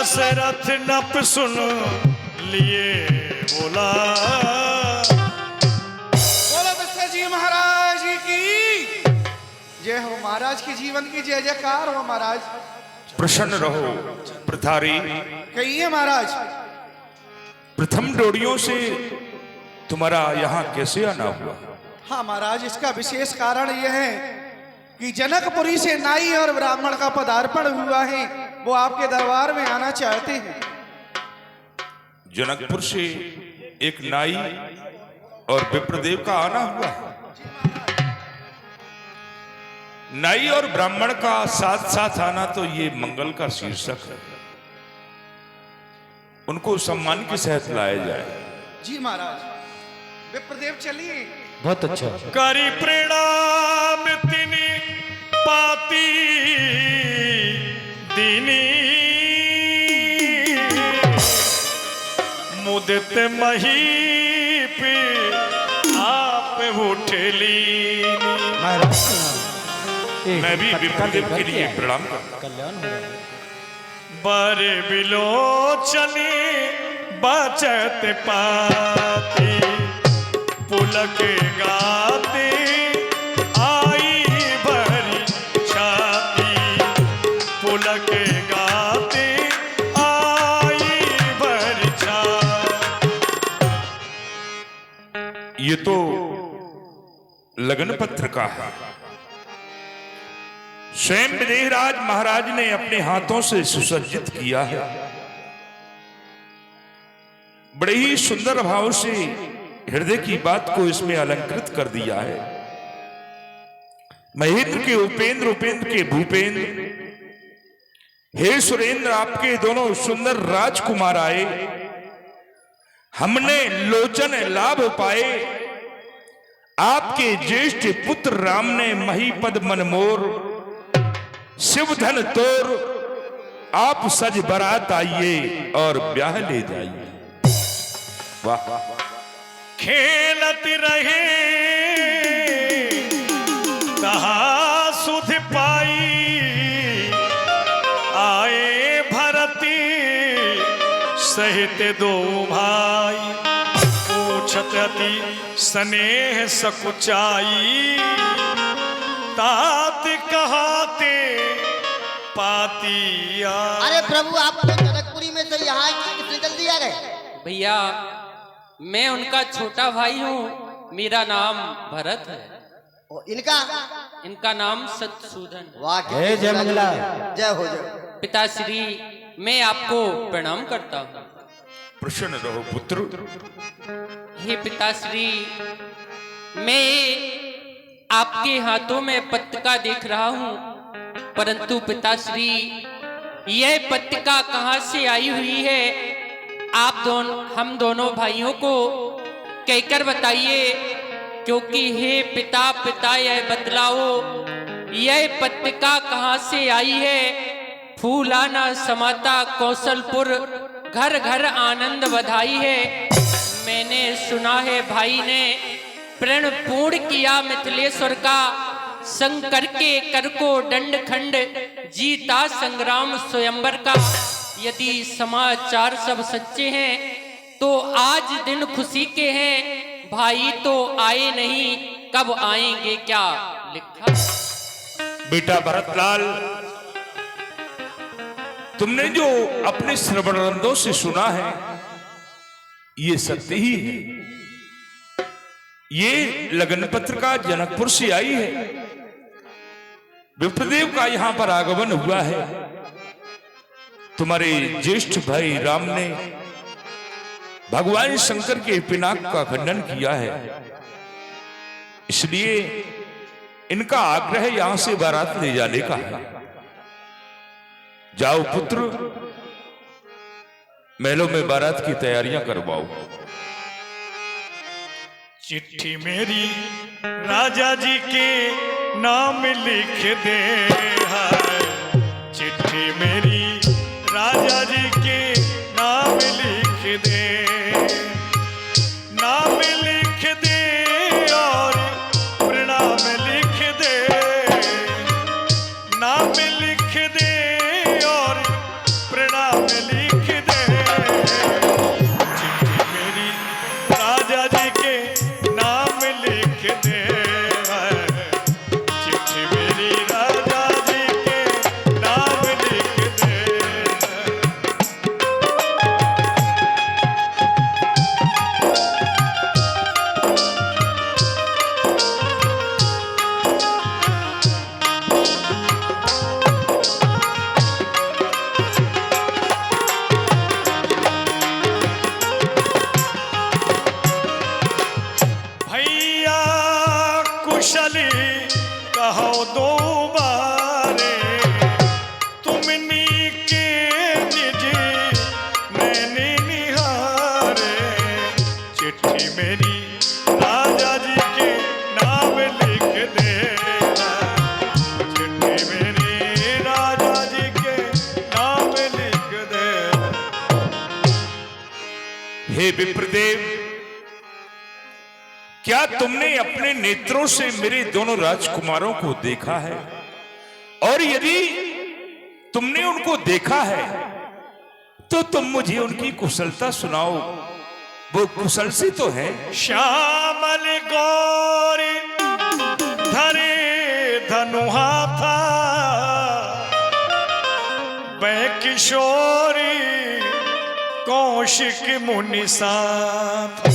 दशरथ नप सुन लिए बोला। बोलो दशरथ जी महाराज की जय हो। महाराज की जीवन की जय जयकार हो महाराज। प्रसन्न रहो प्रथारी। कहिए महाराज। प्रथम डोरियों से तुम्हारा यहाँ कैसे आना हुआ? हाँ महाराज, इसका विशेष कारण यह है कि जनकपुरी से नाई और ब्राह्मण का पदार्पण हुआ है, वो आपके दरबार में आना चाहते हैं। जनकपुर से एक नाई और विप्रदेव का आना हुआ है। नाई और ब्राह्मण का साथ साथ आना तो ये मंगल का शीर्षक है। उनको सम्मान के साथ लाया जाए। जी महाराज। विप्रदेव चलिए। बहुत अच्छा। करी प्रणाम तिनी पाती दीनी मुदित महीप आप उठली। मैं भी विप्रदेव के लिए प्रणाम करता। कल्याण हो जाए। बरे बिलोचनी बचत पाती पुलक गाते आई भरी छाती। पुलक गाते आई भरी छाती। ये तो लगन पत्र का है। स्वयं विदेहराज महाराज ने अपने हाथों से सुसज्जित किया है। बड़े ही सुंदर भाव से हृदय की बात को इसमें अलंकृत कर दिया है। महेंद्र के उपेंद्र, उपेंद्र के भूपेंद्र, हे सुरेंद्र, आपके दोनों सुंदर राजकुमार आए। हमने लोचन लाभ पाए। आपके ज्येष्ठ पुत्र राम ने महीपद मनमोर शिवधन तोर। आप सज बरात आइए और ब्याह ले जाइए। वाह। खेलत रहे तहा सुध पाई आए भरती सहित दो भाई। पूछत अति स्नेह सकुचाई तात कहाते पातिया। अरे प्रभु, आपको जनकपुरी में से यहाँ किसने जल्दी आ गए? भैया, मैं उनका छोटा भाई हूँ। मेरा नाम भरत है। और इनका इनका नाम सतसूदन। वाह, जय जय मंगला। जय हो जय। पिताश्री, मैं आपको प्रणाम करता हूँ। प्रसन्न रहो पुत्र। हे पिताश्री, मैं आपके हाथों में पत्रिका देख रहा हूँ, परंतु पिताश्री यह पत्रिका कहाँ से आई हुई है? आप हम दोनों भाइयों को कहकर बताइए, क्योंकि हे पिता पिता यह बतलाओ, यह पत्रिका कहाँ से आई है? फूलाना समाता कौशलपुर, घर घर आनंद बधाई है। मैंने सुना है भाई ने प्रण पूर्ण किया मिथिलेश्वर का, शंकर के कर को दंड खंड जीता संग्राम स्वयंवर का। यदि समाचार सब सच्चे हैं तो आज दिन खुशी के हैं। भाई तो आए नहीं, कब आएंगे क्या लिखा? बेटा भरतलाल, तुमने जो अपने श्रवणरंध्रों से सुना है ये सत्य ही है। ये लगन पत्रिका जनकपुर से आई है। विप्रदेव का यहां पर आगमन हुआ है। तुम्हारे ज्येष्ठ भाई राम ने भगवान शंकर के पिनाक का खंडन किया है, इसलिए इनका आग्रह यहां से बारात ले जाने का है। जाओ पुत्र, महलों में बारात की तैयारियां करवाओ। चिट्ठी मेरी राजा जी के नाम लिख दे है। चिट्ठी मेरी राजा जी के नाम लिख दे। नाम लिख दे और प्रणाम लिख दे। नाम लिख दे और प्रणाम लिख विप्रदेव, क्या तुमने अपने नेत्रों से मेरे दोनों राजकुमारों को देखा है? और यदि तुमने उनको देखा है तो तुम मुझे उनकी कुशलता सुनाओ। वो कुशल से तो है। श्यामल गौरी धरे धनुहा था, वह किशोरी कौशिक मुनि साथ।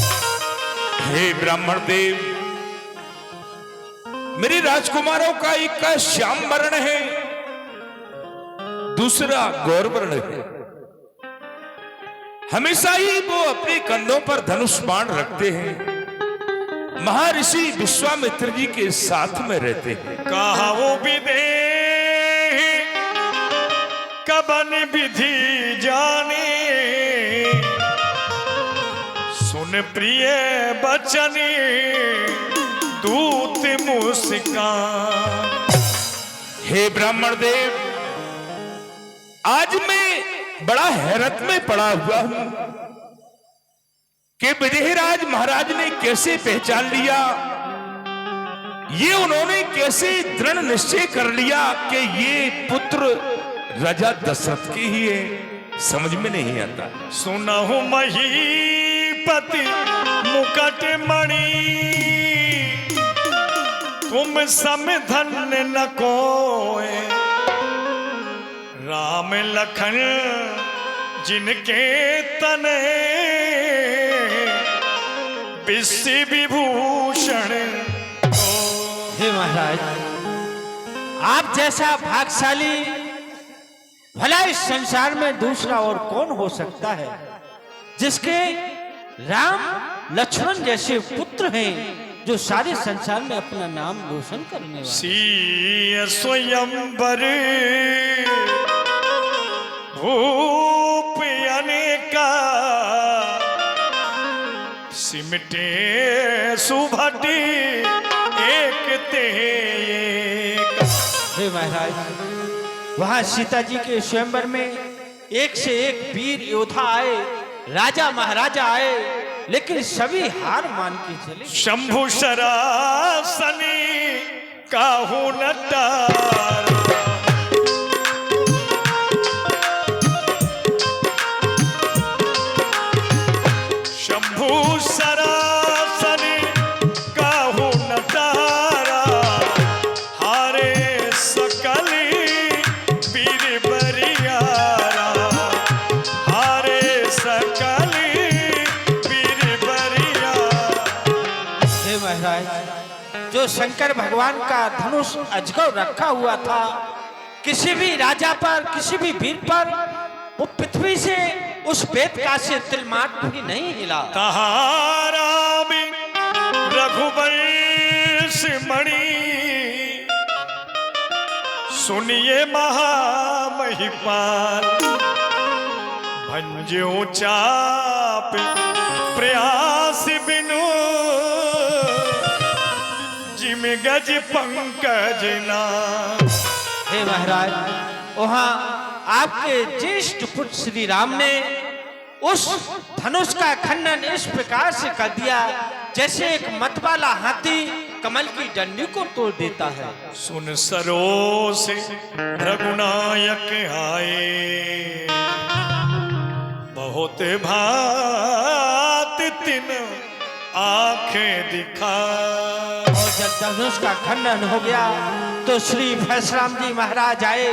हे ब्राह्मण देव, मेरे राजकुमारों का एक का श्याम वर्ण है, दूसरा गौर वर्ण है। हमेशा ही वो अपने कंधों पर धनुष बाण रखते हैं, महर्षि विश्वामित्र जी के साथ में रहते हैं। कहा वो विदे कबन विधि जाने, सुन प्रिय बचन दूत मुस्कान। हे ब्राह्मण देव, आज मैं बड़ा हैरत में पड़ा हुआ हूं कि विदेहराज महाराज ने कैसे पहचान लिया, ये उन्होंने कैसे दृढ़ निश्चय कर लिया कि ये पुत्र राजा दशरथ के ही है, समझ में नहीं आता। सुनहु महीपति मुकट मणि, तुम सम धन्य न कोय। राम लखन जिनके तने, विश्व विभूषण। हे महाराज, आप जैसा भाग्यशाली भला इस संसार में दूसरा और कौन हो सकता है, जिसके राम लक्ष्मण जैसे पुत्र हैं, जो सारे संसार में अपना नाम रोशन करने वाले। सीय स्वयंवर भूप अनेका, सिमटे सुभटी एक ते एक। हे महाराज, वहां सीता जी के स्वयंवर में एक से एक वीर योद्धा आए, राजा महाराजा आए, लेकिन सभी हार मान के चले। शंभु शरासनी काहू नटार, शंभु शरासनी काहू नटारा, हारे सकली वीर बरियारा, हारे सकली वीर बरियारा। हे महाराज, जो शंकर भगवान का धनुष अजगर रखा हुआ था, किसी भी राजा पर, किसी भी वीर पर, वो पृथ्वी से उस बेत का से तिलमाट भी नहीं हिला। तहारा भी रघुवंश मणि, सुनिए महामहिपाल। भंजो चाप प्रयास बिनु, जिम गज पंकज ना। हे महाराज, वहां आपके ज्येष्ठ पुत्र श्री राम ने उस धनुष का खंडन इस प्रकार से कर दिया, जैसे एक मतवाला हाथी कमल की डंडी को तोड़ देता है। सुन सरोस रघुनायक आए, बहुत भात तिन आंखें दिखा। और जब धनुष का खंडन हो गया तो श्री परशुराम जी महाराज आए,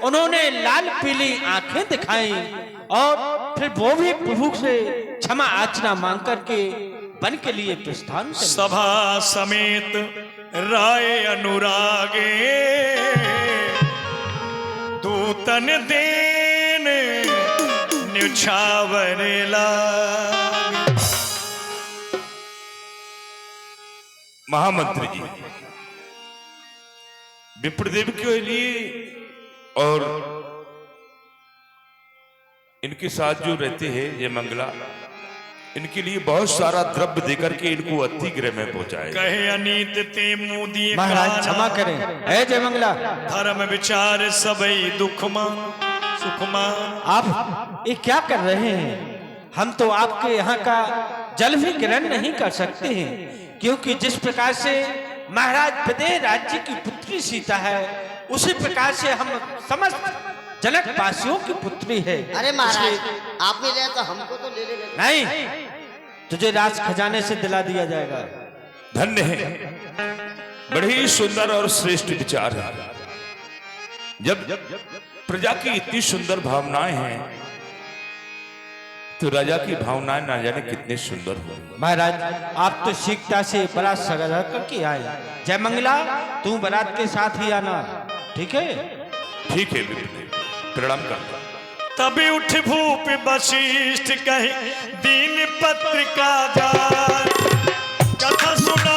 उन्होंने लाल पीली आंखें दिखाई और फिर वो भी प्रभु से क्षमा याचना मांग करके वन के लिए प्रस्थान चले। सभा समेत राय अनुरागे, दूतन देन न्युछावर लागे। महामंत्री जी, विप्रदेव के लिए और इनके साथ जो रहते हैं ये मंगला, इनके लिए बहुत सारा द्रव्य देकर के इनको अतिगृह में पहुंचाए। कहे अनीत ते मुदी महाराज क्षमा करें। है जय मंगला। धर्म विचार सबई दुखमा सुखमा। आप ये क्या कर रहे हैं? हम तो आपके यहाँ का जल भी ग्रहण नहीं कर सकते हैं, क्योंकि जिस प्रकार से महाराज विदेह राज्य की पुत्री सीता है, उसी प्रकार से हम समस्त जनक वासियों की पुत्री है। अरे महाराज, आपने लिया तो हमको तो ले ले नहीं, तुझे राज खजाने से दिला दिया जाएगा। धन्य है, बड़े ही सुंदर और श्रेष्ठ विचार है। जब प्रजा की इतनी सुंदर भावनाएं हैं तो राजा की भावनाएं ना जाने कितनी सुंदर हो। महाराज, आप तो शीघ्रता से बारात सजा करके आए। जय मंगला, तू बारात के साथ ही आना, ठीक है? ठीक है, प्रणाम करता। तभी उठ भूप वशिष्ठ कहे दीन पत्रिका जाय, कथा सुना